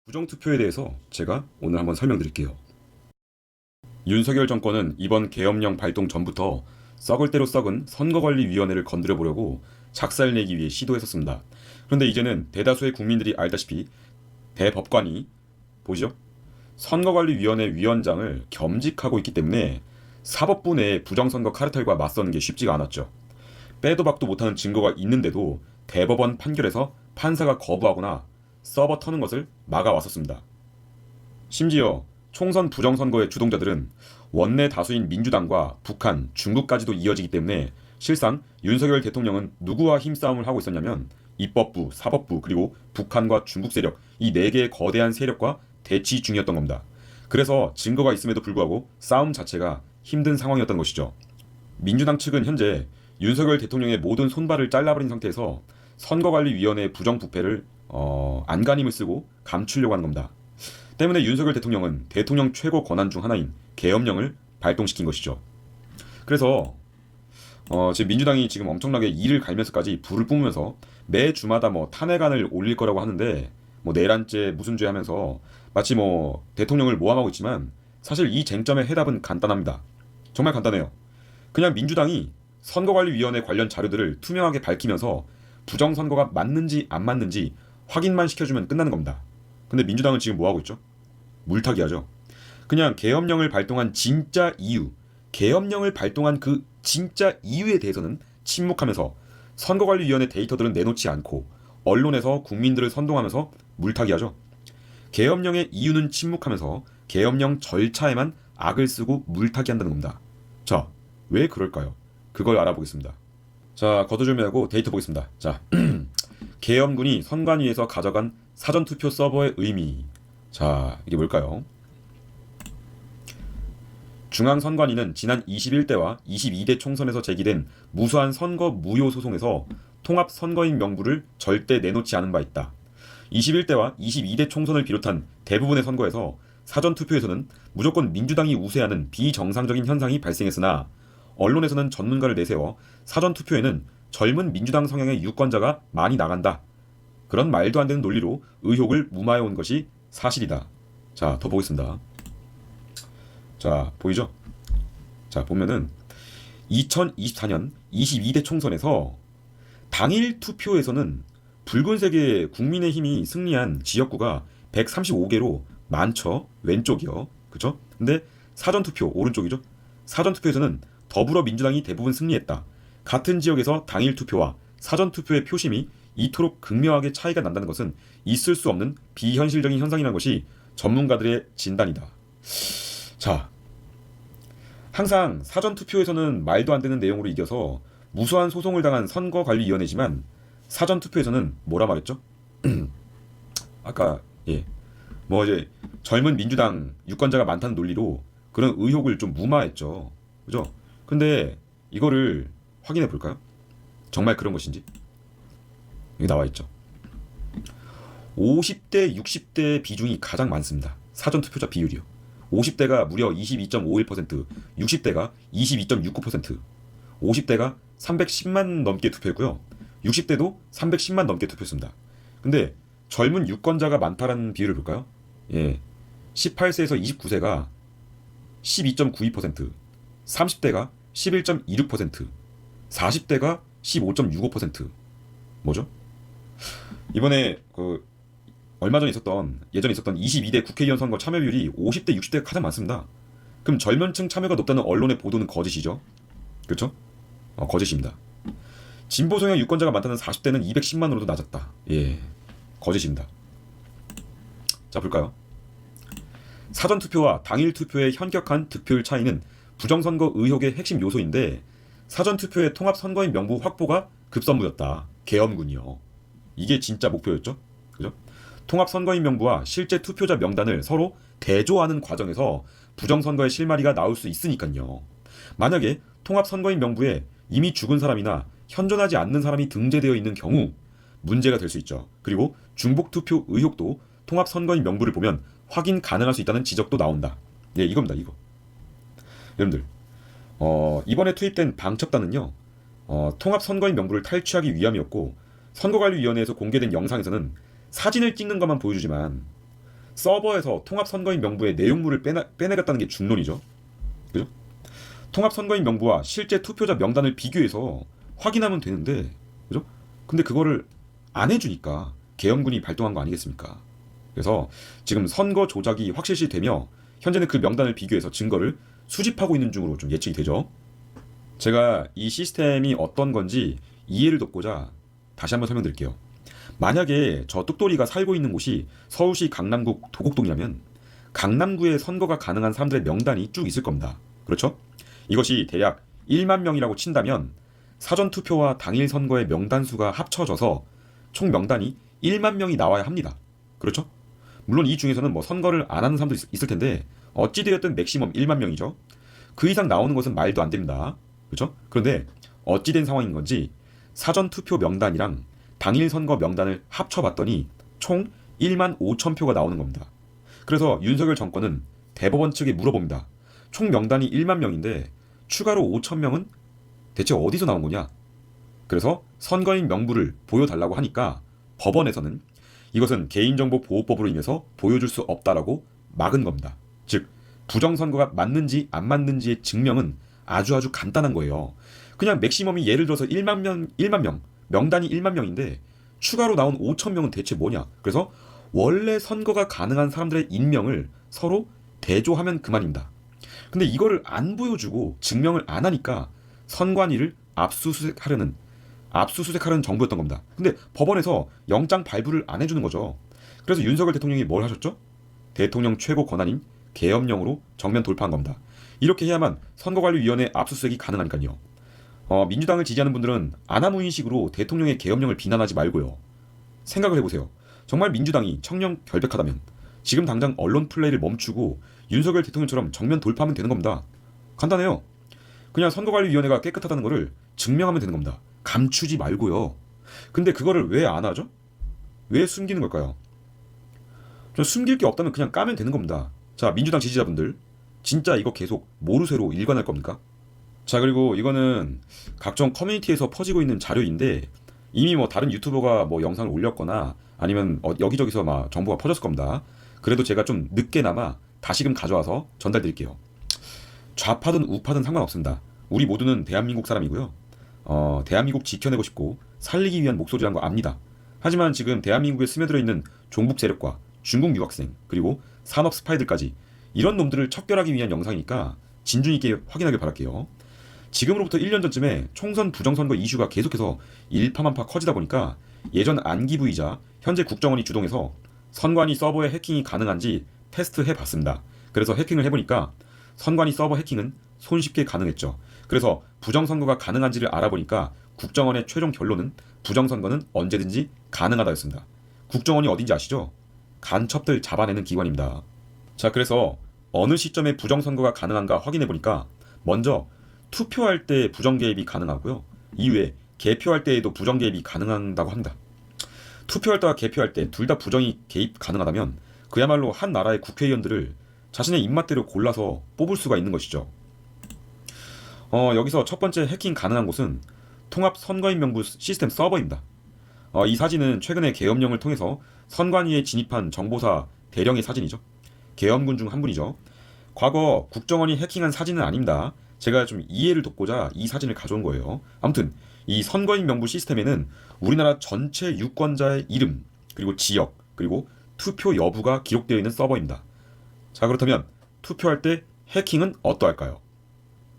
부정투표에 대해서 제가 오늘 한번 설명드릴게요. 윤석열 정권은 이번 계엄령 발동 전부터 썩을 대로 썩은 선거관리위원회를 건드려보려고 작살내기 위해 시도했었습니다. 그런데 이제는 대다수의 국민들이 알다시피 대법관이 보이죠? 선거관리위원회 위원장을 겸직하고 있기 때문에 사법부 내의 부정선거 카르텔과 맞서는 게 쉽지가 않았죠. 빼도 박도 못하는 증거가 있는데도 대법원 판결에서 판사가 거부하거나 서버 터는 것을 막아왔었습니다. 심지어 총선 부정선거의 주동자들은 원내 다수인 민주당과 북한, 중국까지도 이어지기 때문에 실상 윤석열 대통령은 누구와 힘싸움을 하고 있었냐면 입법부, 사법부, 그리고 북한과 중국 세력, 이 네 개의 거대한 세력과 대치 중이었던 겁니다. 그래서 증거가 있음에도 불구하고 싸움 자체가 힘든 상황이었던 것이죠. 민주당 측은 현재 윤석열 대통령의 모든 손발을 잘라버린 상태에서 선거관리위원회의 부정부패를 안간힘을 쓰고 감추려고 하는 겁니다. 때문에 윤석열 대통령은 대통령 최고 권한 중 하나인 계엄령을 발동시킨 것이죠. 그래서 지금 민주당이 지금 엄청나게 이를 갈면서까지 불을 뿜으면서 매 주마다 뭐 탄핵안을 올릴 거라고 하는데 뭐 내란죄 무슨 죄 하면서 마치 뭐 대통령을 모함하고 있지만 사실 이 쟁점의 해답은 간단합니다. 정말 간단해요. 그냥 민주당이 선거관리위원회 관련 자료들을 투명하게 밝히면서 부정선거가 맞는지 안 맞는지 확인만 시켜주면 끝나는 겁니다. 근데 민주당은 지금 뭐하고 있죠? 물타기 하죠. 그냥 계엄령을 발동한 진짜 이유, 계엄령을 발동한 그 진짜 이유에 대해서는 침묵하면서 선거관리위원회 데이터들은 내놓지 않고 언론에서 국민들을 선동하면서 물타기 하죠. 계엄령의 이유는 침묵하면서 계엄령 절차에만 악을 쓰고 물타기 한다는 겁니다. 자, 왜 그럴까요? 그걸 알아보겠습니다. 자, 거두절미하고 데이터 보겠습니다. 자, 계엄군이 선관위에서 가져간 사전투표 서버의 의미. 자, 이게 뭘까요? 중앙선관위는 지난 21대와 22대 총선에서 제기된 무수한 선거 무효 소송에서 통합선거인 명부를 절대 내놓지 않은 바 있다. 21대와 22대 총선을 비롯한 대부분의 선거에서 사전투표에서는 무조건 민주당이 우세하는 비정상적인 현상이 발생했으나 언론에서는 전문가를 내세워 사전투표에는 젊은 민주당 성향의 유권자가 많이 나간다. 그런 말도 안 되는 논리로 의혹을 무마해온 것이 사실이다. 자, 더 보겠습니다. 자, 보이죠? 자, 보면은 2024년 22대 총선에서 당일 투표에서는 붉은색의 국민의힘이 승리한 지역구가 135개로 많죠. 왼쪽이요. 그죠? 근데 사전투표 오른쪽이죠. 사전투표에서는 더불어민주당이 대부분 승리했다. 같은 지역에서 당일 투표와 사전투표의 표심이 이토록 극명하게 차이가 난다는 것은 있을 수 없는 비현실적인 현상이라는 것이 전문가들의 진단이다. 자, 항상 사전투표에서는 말도 안 되는 내용으로 이겨서 무수한 소송을 당한 선거관리위원회지만 사전투표에서는 뭐라 말했죠? 아까 뭐 이제 젊은 민주당 유권자가 많다는 논리로 그런 의혹을 좀 무마했죠. 그죠? 근데 이거를 확인해 볼까요? 정말 그런 것인지. 여기 나와 있죠. 50대, 60대 비중이 가장 많습니다. 사전투표자 비율이요. 50대가 무려 22.51%, 60대가 22.69%, 50대가 310만 넘게 투표했고요. 60대도 310만 넘게 투표했습니다. 근데 젊은 유권자가 많다라는 비율을 볼까요? 18세에서 29세가 12.92%, 30대가 11.26%, 40대가 15.65%. 뭐죠? 이번에 예전에 있었던 22대 국회의원 선거 참여율이 50대, 60대가 가장 많습니다. 그럼 젊은층 참여가 높다는 언론의 보도는 거짓이죠? 그렇죠? 거짓입니다. 진보 성향 유권자가 많다는 40대는 210만으로도 낮았다. 거짓입니다. 자, 볼까요? 사전투표와 당일투표의 현격한 득표율 차이는 부정선거 의혹의 핵심 요소인데 사전투표의 통합선거인 명부 확보가 급선무였다. 계엄군이요. 이게 진짜 목표였죠? 그죠? 통합선거인 명부와 실제 투표자 명단을 서로 대조하는 과정에서 부정선거의 실마리가 나올 수 있으니까요. 만약에 통합선거인 명부에 이미 죽은 사람이나 현존하지 않는 사람이 등재되어 있는 경우 문제가 될 수 있죠. 그리고 중복투표 의혹도 통합선거인 명부를 보면 확인 가능할 수 있다는 지적도 나온다. 이겁니다. 이거. 여러분들, 이번에 투입된 방첩단은요, 통합선거인 명부를 탈취하기 위함이었고 선거관리위원회에서 공개된 영상에서는 사진을 찍는 것만 보여주지만 서버에서 통합선거인 명부의 내용물을 빼내겠다는 게 중론이죠. 그죠? 통합선거인 명부와 실제 투표자 명단을 비교해서 확인하면 되는데, 그죠? 근데 그거를 안 해주니까 계엄군이 발동한 거 아니겠습니까? 그래서 지금 선거 조작이 확실시되며 현재는 그 명단을 비교해서 증거를 수집하고 있는 중으로 좀 예측이 되죠. 제가 이 시스템이 어떤 건지 이해를 돕고자 다시 한번 설명드릴게요. 만약에 저 뚝돌이가 살고 있는 곳이 서울시 강남구 도곡동이라면 강남구에 선거가 가능한 사람들의 명단이 쭉 있을 겁니다. 그렇죠? 이것이 대략 1만 명이라고 친다면 사전투표와 당일 선거의 명단 수가 합쳐져서 총 명단이 1만 명이 나와야 합니다. 그렇죠? 물론 이 중에서는 뭐 선거를 안 하는 사람도 있을 텐데 어찌되었든 맥시멈 1만 명이죠. 그 이상 나오는 것은 말도 안 됩니다. 그렇죠? 그런데 어찌된 상황인 건지 사전투표 명단이랑 당일 선거 명단을 합쳐봤더니 총 1만 5천 표가 나오는 겁니다. 그래서 윤석열 정권은 대법원 측에 물어봅니다. 총 명단이 1만 명인데 추가로 5천 명은 대체 어디서 나온 거냐? 그래서 선거인 명부를 보여달라고 하니까 법원에서는 이것은 개인정보보호법으로 인해서 보여줄 수 없다라고 막은 겁니다. 즉 부정선거가 맞는지 안 맞는지의 증명은 아주 간단한 거예요. 그냥 맥시멈이 예를 들어서 1만 명, 명단이 1만 명인데 추가로 나온 5천 명은 대체 뭐냐? 그래서 원래 선거가 가능한 사람들의 인명을 서로 대조하면 그만입니다. 근데 이거를 안 보여주고 증명을 안 하니까 선관위를 압수수색하려는 정부였던 겁니다. 근데 법원에서 영장 발부를 안 해주는 거죠. 그래서 윤석열 대통령이 뭘 하셨죠? 대통령 최고 권한인 계엄령으로 정면 돌파한 겁니다. 이렇게 해야만 선거관리위원회 압수수색이 가능하니까요. 민주당을 지지하는 분들은 아나무인식으로 대통령의 계엄령을 비난하지 말고요. 생각을 해보세요. 정말 민주당이 청렴 결백하다면 지금 당장 언론 플레이를 멈추고 윤석열 대통령처럼 정면 돌파하면 되는 겁니다. 간단해요. 그냥 선거관리위원회가 깨끗하다는 거를 증명하면 되는 겁니다. 감추지 말고요. 근데 그거를 왜 안 하죠? 왜 숨기는 걸까요? 저 숨길 게 없다면 그냥 까면 되는 겁니다. 자, 민주당 지지자분들 진짜 이거 계속 모르쇠로 일관할 겁니까? 자, 그리고 이거는 각종 커뮤니티에서 퍼지고 있는 자료인데 이미 뭐 다른 유튜버가 뭐 영상을 올렸거나 아니면 여기저기서 막 정보가 퍼졌을 겁니다. 그래도 제가 좀 늦게나마 다시금 가져와서 전달드릴게요. 좌파든 우파든 상관없습니다. 우리 모두는 대한민국 사람이고요. 대한민국 지켜내고 싶고 살리기 위한 목소리란 거 압니다. 하지만 지금 대한민국에 스며들어 있는 종북 세력과 중국 유학생 그리고 산업 스파이들까지 이런 놈들을 척결하기 위한 영상이니까 진중 있게 확인하길 바랄게요. 지금으로부터 1년 전쯤에 총선 부정선거 이슈가 계속해서 일파만파 커지다 보니까 예전 안기부이자 현재 국정원이 주동해서 선관위 서버에 해킹이 가능한지 테스트해봤습니다. 그래서 해킹을 해보니까 선관위 서버 해킹은 손쉽게 가능했죠. 그래서 부정선거가 가능한지를 알아보니까 국정원의 최종 결론은 부정선거는 언제든지 가능하다였습니다. 국정원이 어딘지 아시죠? 간첩들 잡아내는 기관입니다. 자, 그래서 어느 시점에 부정선거가 가능한가 확인해보니까 먼저 투표할 때 부정개입이 가능하고요. 이후에 개표할 때에도 부정개입이 가능하다고 합니다. 투표할 때와 개표할 때 둘 다 부정이 개입 가능하다면 그야말로 한 나라의 국회의원들을 자신의 입맛대로 골라서 뽑을 수가 있는 것이죠. 여기서 첫 번째 해킹 가능한 곳은 통합선거인명부 시스템 서버입니다. 이 사진은 최근에 계엄령을 통해서 선관위에 진입한 정보사 대령의 사진이죠. 계엄군 중 한 분이죠. 과거 국정원이 해킹한 사진은 아닙니다. 제가 좀 이해를 돕고자 이 사진을 가져온 거예요. 아무튼 이 선거인 명부 시스템에는 우리나라 전체 유권자의 이름, 그리고 지역, 그리고 투표 여부가 기록되어 있는 서버입니다. 자, 그렇다면 투표할 때 해킹은 어떠할까요?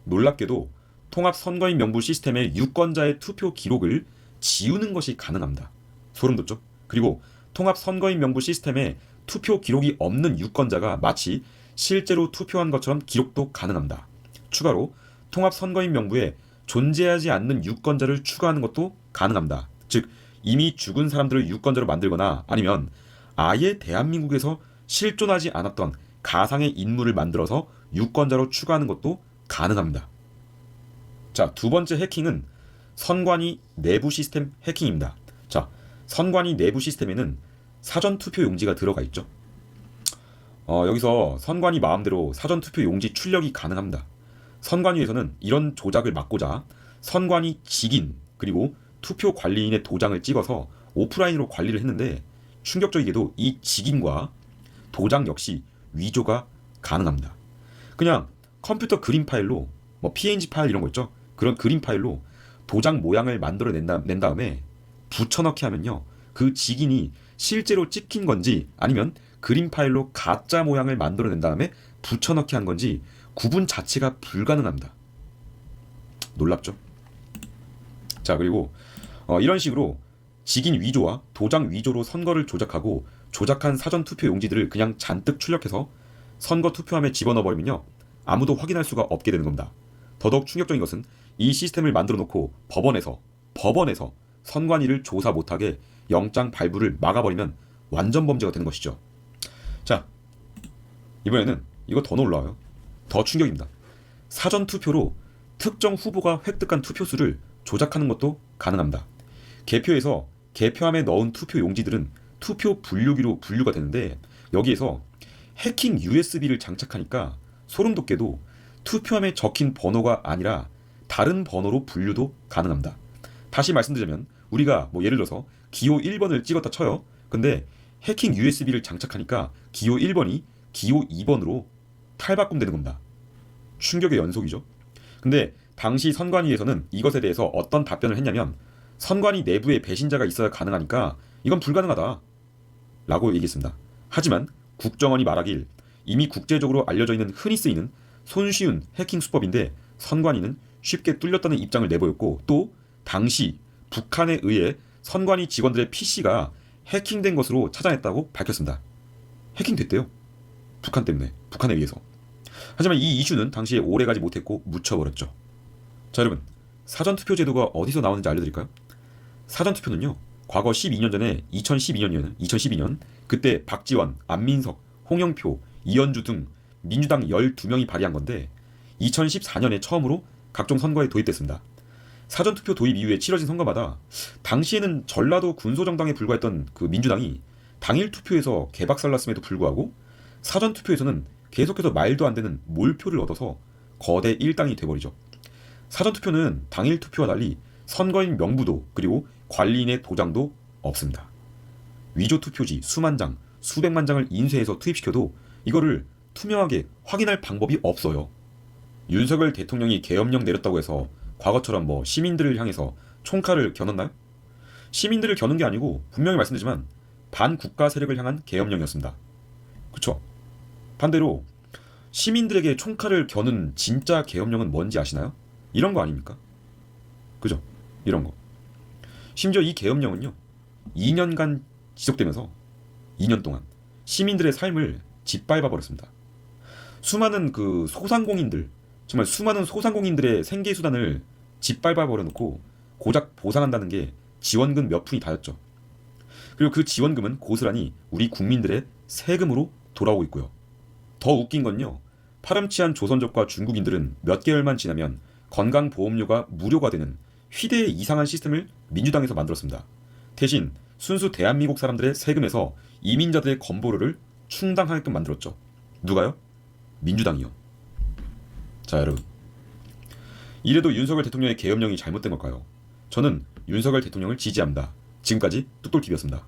놀랍게도 통합 선거인 명부 시스템의 유권자의 투표 기록을 지우는 것이 가능합니다. 소름 돋죠? 그리고 통합 선거인 명부 시스템에 투표 기록이 없는 유권자가 마치 실제로 투표한 것처럼 기록도 가능합니다. 추가로 통합 선거인 명부에 존재하지 않는 유권자를 추가하는 것도 가능합니다. 즉 이미 죽은 사람들을 유권자로 만들거나 아니면 아예 대한민국에서 실존하지 않았던 가상의 인물을 만들어서 유권자로 추가하는 것도 가능합니다. 자, 두 번째 해킹은 선관위 내부 시스템 해킹입니다. 자, 선관위 내부 시스템에는 사전투표 용지가 들어가 있죠. 여기서 선관위 마음대로 사전투표 용지 출력이 가능합니다. 선관위에서는 이런 조작을 막고자 선관위 직인 그리고 투표 관리인의 도장을 찍어서 오프라인으로 관리를 했는데 충격적이게도 이 직인과 도장 역시 위조가 가능합니다. 그냥 컴퓨터 그림 파일로 뭐 PNG 파일 이런 거 있죠? 그런 그림 파일로 도장 모양을 낸 다음에 붙여넣기 하면요. 그 직인이 실제로 찍힌 건지 아니면 그림 파일로 가짜 모양을 만들어낸 다음에 붙여넣기 한 건지 구분 자체가 불가능합니다. 놀랍죠? 자, 그리고 이런 식으로 직인 위조와 도장 위조로 선거를 조작하고 조작한 사전 투표 용지들을 그냥 잔뜩 출력해서 선거 투표함에 집어넣어 버리면요. 아무도 확인할 수가 없게 되는 겁니다. 더더욱 충격적인 것은 이 시스템을 만들어 놓고 법원에서 선관위를 조사 못하게 영장 발부를 막아버리면 완전 범죄가 되는 것이죠. 자, 이번에는 이거 더 놀라워요. 더 충격입니다. 사전 투표로 특정 후보가 획득한 투표수를 조작하는 것도 가능합니다. 개표에서 개표함에 넣은 투표 용지들은 투표 분류기로 분류가 되는데 여기에서 해킹 USB를 장착하니까 소름 돋게도 투표함에 적힌 번호가 아니라 다른 번호로 분류도 가능합니다. 다시 말씀드리자면 우리가 뭐 예를 들어서 기호 1번을 찍었다 쳐요. 근데 해킹 USB를 장착하니까 기호 1번이 기호 2번으로 탈바꿈되는 겁니다. 충격의 연속이죠. 근데 당시 선관위에서는 이것에 대해서 어떤 답변을 했냐면 선관위 내부에 배신자가 있어야 가능하니까 이건 불가능하다 라고 얘기했습니다. 하지만 국정원이 말하길 이미 국제적으로 알려져 있는 흔히 쓰이는 손쉬운 해킹 수법인데 선관위는 쉽게 뚫렸다는 입장을 내보였고 또 당시 북한에 의해 선관위 직원들의 PC가 해킹된 것으로 찾아냈다고 밝혔습니다. 해킹됐대요. 북한 때문에, 북한에 의해서. 하지만 이 이슈는 당시에 오래가지 못했고 묻혀버렸죠. 자, 여러분, 사전투표 제도가 어디서 나오는지 알려드릴까요? 사전투표는요, 과거 12년 전에 2012년 그때 박지원, 안민석, 홍영표, 이현주 등 민주당 12명이 발의한 건데 2014년에 처음으로 각종 선거에 도입됐습니다. 사전투표 도입 이후에 치러진 선거마다 당시에는 전라도 군소정당에 불과했던 그 민주당이 당일 투표에서 개박살났음에도 불구하고 사전투표에서는 계속해서 말도 안 되는 몰표를 얻어서 거대 일당이 돼버리죠. 사전투표는 당일 투표와 달리 선거인 명부도 그리고 관리인의 도장도 없습니다. 위조 투표지 수만 장, 수백만 장을 인쇄해서 투입시켜도 이거를 투명하게 확인할 방법이 없어요. 윤석열 대통령이 계엄령 내렸다고 해서 과거처럼 뭐 시민들을 향해서 총칼을 겨눴나요? 시민들을 겨눈 게 아니고 분명히 말씀드리지만 반국가 세력을 향한 계엄령이었습니다. 그쵸? 반대로 시민들에게 총칼을 겨눈 진짜 계엄령은 뭔지 아시나요? 이런 거 아닙니까? 그죠? 이런 거. 심지어 이 계엄령은요 2년간 지속되면서 2년 동안 시민들의 삶을 짓밟아 버렸습니다. 수많은 그 소상공인들, 정말 수많은 소상공인들의 생계 수단을 짓밟아 버려놓고 고작 보상한다는 게 지원금 몇 푼이 다였죠. 그리고 그 지원금은 고스란히 우리 국민들의 세금으로 돌아오고 있고요. 더 웃긴 건요, 파렴치한 조선족과 중국인들은 몇 개월만 지나면 건강보험료가 무료가 되는 휘대의 이상한 시스템을 민주당에서 만들었습니다. 대신 순수 대한민국 사람들의 세금에서 이민자들의 건보료를 충당하게끔 만들었죠. 누가요? 민주당이요. 자, 여러분, 이래도 윤석열 대통령의 계엄령이 잘못된 걸까요? 저는 윤석열 대통령을 지지합니다. 지금까지 뚝돌TV였습니다.